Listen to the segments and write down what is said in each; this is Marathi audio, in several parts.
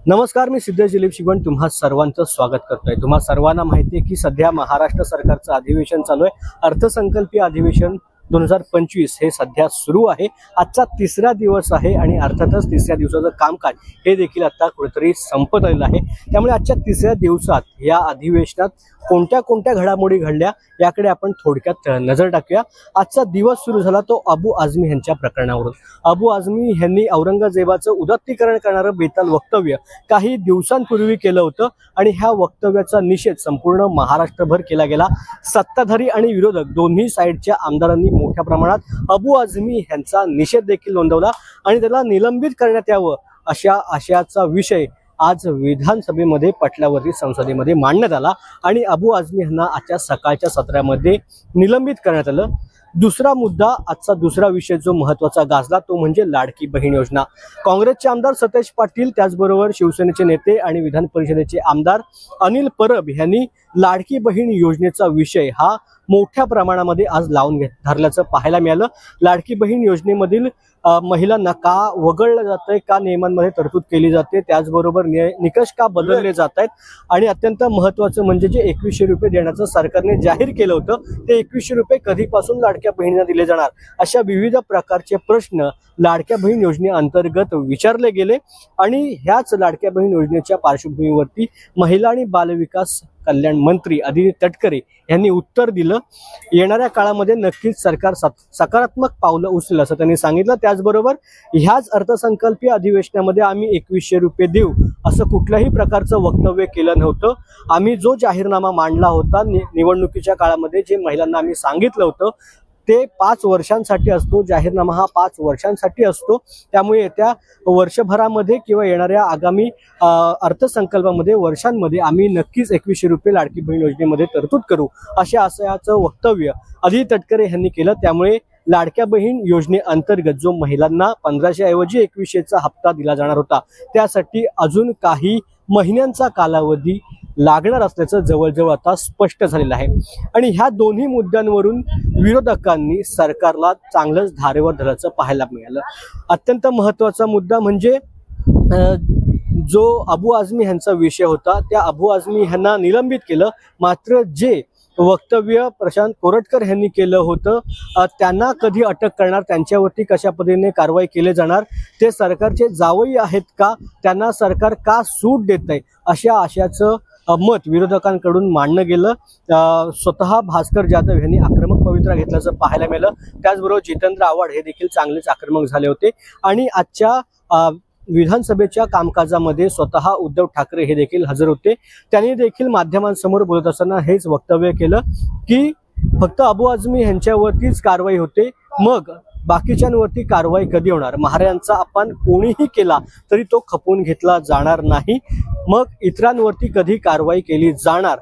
नमस्कार, मी सिद्धेश दिलीप शिगवण तुम्हा सर्वांचं स्वागत करतोय। तुम्हा सर्वांना माहिती आहे की सध्या महाराष्ट्र सरकारचं अधिवेशन चालू आहे। अर्थसंकल्पीय अधिवेशन 2025 हे सध्या सुरू आहे। आजचा तिसरा दिवस आहे आणि अर्थातच तिसऱ्या दिवसाचं कामकाज हे देखील आता कुठेतरी संपत आलेलं आहे। त्यामुळे आजच्या तिसऱ्या दिवसात या अधिवेशनात कोणत्या कोणत्या घडामोडी घडल्या याकडे आपण थोडक्यात नजर टाकूया। आजचा दिवस सुरू झाला तो अबू आझमी यांच्या प्रकरणावरून। अबू आझमी यांनी औरंगजेबाचं उदात्तीकरण करणारं बेताल वक्तव्य काही दिवसांपूर्वी केलं होतं आणि ह्या वक्तव्याचा निषेध संपूर्ण महाराष्ट्रभर केला गेला। सत्ताधारी आणि विरोधक दोन्ही साइडच्या आमदारांनी मोठ्या प्रमाणात अबू आझमी यांचा निषेध देखील नोंदवला आणि त्याला निलंबित करण्यात यावं अशा आशयाचा विषय आज विधानसभेमध्ये पटलावरती संसदेमध्ये मांडण्यात आला आणि अबू आझमी यांना आजच्या सकाळच्या सत्रामध्ये निलंबित करण्यात आलं। दुसरा मुद्दा, आजचा दुसरा विषय जो महत्त्वाचा गाजला तो म्हणजे लाडकी बहीण योजना। काँग्रेसचे आमदार सतेज पाटील, त्याचबरोबर शिवसेनेचे नेते आणि विधान परिषदेचे आमदार अनिल परब यांनी लाडकी बहीण योजनेचा विषय हा मोठ्या प्रमाणामध्ये आज लावून धरल्याचं पाहायला मिळालं। लाडकी बहीण योजनेमधील महिलांना का वगळलं जातंय, का नियमांमध्ये तरतूद केली जाते, त्याचबरोबर निकष का बदलले जात आहेत आणि अत्यंत महत्त्वाचं म्हणजे जे 2100 रुपये देण्याचं सरकारने जाहीर केलं होतं ते 2100 रुपये कधीपासून लाडक्या बहिणींना दिले जाणार, अशा विविध प्रकारचे प्रश्न लाडक्या बहीण योजनेअंतर्गत विचारले गेले आणि ह्याच लाडक्या बहीण योजनेच्या पार्श्वभूमीवरती महिला आणि बालविकास कल्याण मंत्री अदिती तटकरे यांनी उत्तर दिलं। येणाऱ्या काळामध्ये नक्कीच सरकार सकारात्मक पावलं उचलेल असं त्यांनी सांगितलं। त्याचबरोबर ह्याच अर्थसंकल्पीय अधिवेशनामध्ये आम्ही 2100 रुपये देऊ असं कुठल्याही प्रकारचं वक्तव्य केलं नव्हतं। आम्ही जो जाहीरनामा मांडला होता निवडणुकीच्या काळामध्ये जे महिलांना आम्ही सांगितलं होतं ते 5 वर्षांसाठी असतो, जाहीरनामा हा 5 वर्षांसाठी असतो। त्यामुळे येत्या वर्षभरामध्ये किंवा येणाऱ्या आगामी अर्थसंकल्पामध्ये वर्षांमध्ये आम्ही नक्कीच 2100 रुपये लाडकी बहीण योजनेमध्ये तरतूद करू अशा आशयाचं वक्तव्य अदिती तटकरे यांनी केलं। त्यामुळे लाडक्या बहीण योजनेअंतर्गत जो महिलांना 1500 ऐवजी 2100चा हप्ता दिला जाणार होता त्यासाठी अजून काही महिन्यांचा कालावधी लागणार असल्याचं जवळजवळ आता स्पष्ट झालेलं आहे आणि ह्या दोन्ही मुद्द्यांवरून विरोधकांनी सरकारला चांगलंच धारेवर धरल्याचं पाहायला मिळालं। अत्यंत महत्त्वाचा मुद्दा म्हणजे जो अबू आझमी यांचा विषय होता त्या अबू आझमी यांना निलंबित केलं, मात्र जे वक्तव्य प्रशांत कोरटकर यांनी केलं होतं त्यांना कधी अटक करणार, त्यांच्यावरती कशा पद्धतीने कारवाई केली जाणार, ते सरकारचे जावई आहेत का, त्यांना सरकार का सूट देत नाही अशा आशयाचं मत विरोधकांकडून मांडलं गेलं। स्वतः भास्कर जाधव यांनी आक्रमक पवित्रा घेतल्याचं पाहायला मिळालं। त्याचबरोबर जितेंद्र आव्हाड हे देखील चांगलेच आक्रमक झाले होते आणि आजच्या विधानसभेच्या कामकाजामध्ये स्वतः उद्धव ठाकरे हे देखील हजर होते। त्यांनी देखील माध्यमांसमोर बोलत असताना हेच वक्तव्य केलं की फक्त अबू आझमी यांच्यावरतीच कारवाई होते, मग बाकीच्यांवरती कारवाई कधी होणार, महाराजांचा अपमान कोणीही केला तरी तो खपवून घेतला जाणार नाही, मग इतरांवरती कधी कारवाई केली जाणार,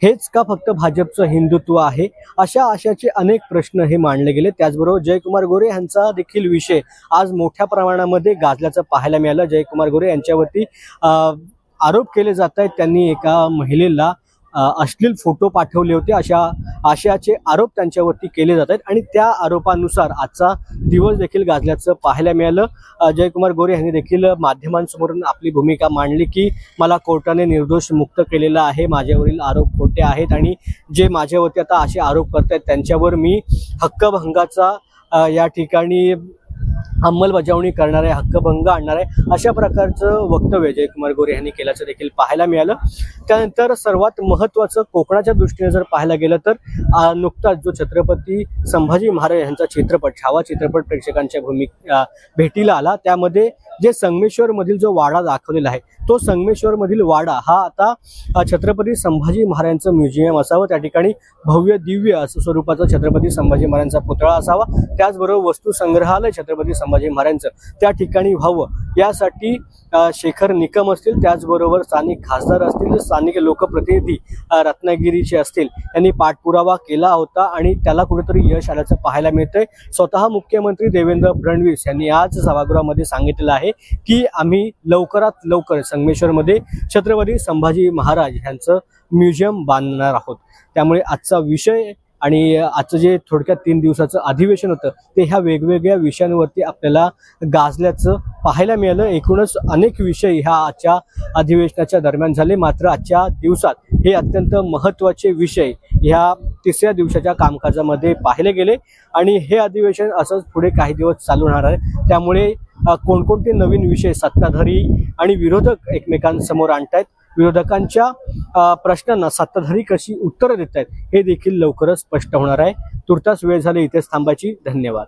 हेच का फक्त भाजपचं हिंदुत्व आहे, अशा आशयाचे अनेक प्रश्न हे मांडले गेले। त्याचबरोबर जयकुमार गोरे यांचा देखील विषय आज मोठ्या प्रमाणामध्ये गाजल्याचं पाहायला मिळालं। जयकुमार गोरे यांच्यावरती आरोप केले जात आहेत, त्यांनी एका महिलेला अश्लील फोटो पाठवले होते अशा आशयाचे आरोप त्यांच्यावरती केले जात आहेत आणि त्या आरोपानुसार आजचा दिवस देखील गाजल्याचं पाहायला मिळालं। जयकुमार गोरे यांनी देखील माध्यमांसमोरून आपली भूमिका मांडली की मला कोर्टाने निर्दोष मुक्त केलेलं आहे, माझ्यावरील आरोप खोटे आहेत आणि जे माझ्यावरती आता असे आरोप करतायत त्यांच्यावर मी हक्कभंगाचा या ठिकाणी अंमलबजावणी करणार आहे, हक्कभंग आणणार आहे, अशा प्रकारचं वक्तव्य जयकुमार गोरे यांनी केल्याचं देखील पाहायला मिळालं। त्यानंतर सर्वात महत्त्वाचं कोकणाच्या दृष्टीने जर पाहायला गेलं तर नुकताच जो छत्रपती संभाजी महाराज यांचा चित्रपट छावा चित्रपट प्रेक्षकांच्या भेटीला आला, त्यामध्ये जे संगमेश्वर मधील जो वाडा दाखवलेला आहे तो संगमेश्वर मधील वाडा हा आता छत्रपती संभाजी महाराजांचं म्युझियम असावं, त्या ठिकाणी भव्य दिव्य असं स्वरूपाचा छत्रपती संभाजी महाराजांचा पुतळा असावा, त्याचबरोबर वस्तू संग्रहालय छत्रपती संभाजी महाराजांचं त्या ठिकाणी व्हावं, यासाठी शेखर निकम असतील, त्याचबरोबर स्थानिक खासदार असतील, स्थानिक लोकप्रतिनिधी रत्नागिरीचे असतील, यांनी पाठपुरावा केला होता आणि त्याला कुठेतरी यश आल्याचं पाहायला मिळतंय। स्वतः मुख्यमंत्री देवेंद्र फडणवीस यांनी आज सभागृहामध्ये सांगितलेलं आहे की आम्ही लवकरात लवकर संगमेश्वरमध्ये छत्रपती संभाजी महाराज यांचं म्युझियम बांधणार आहोत। त्यामुळे आजचा विषय आणि आजचं जे थोडक्यात 3 दिवसाचं अधिवेशन होतं ते ह्या वेगवेगळ्या विषयांवरती आपल्याला गाजल्याचं पाहायला मिळालं। एकूणच अनेक विषय ह्या आजच्या अधिवेशनाच्या दरम्यान झाले, मात्र आजच्या दिवसात हे अत्यंत महत्त्वाचे विषय ह्या तिसऱ्या दिवसाच्या कामकाजामध्ये पाहिले गेले आणि हे अधिवेशन असंच पुढे काही दिवस चालू राहणार आहे। त्यामुळे कोणकोणते नवीन विषय सत्ताधारी आणि विरोधक एकमेकांसमोर आणतायत, विरोधकांच्या प्रश्नांना सत्ताधारी कशी उत्तरं देत आहेत हे देखील लवकरच स्पष्ट होणार आहे। तुर्तास वेळ झाली इथेच थांबायची। धन्यवाद।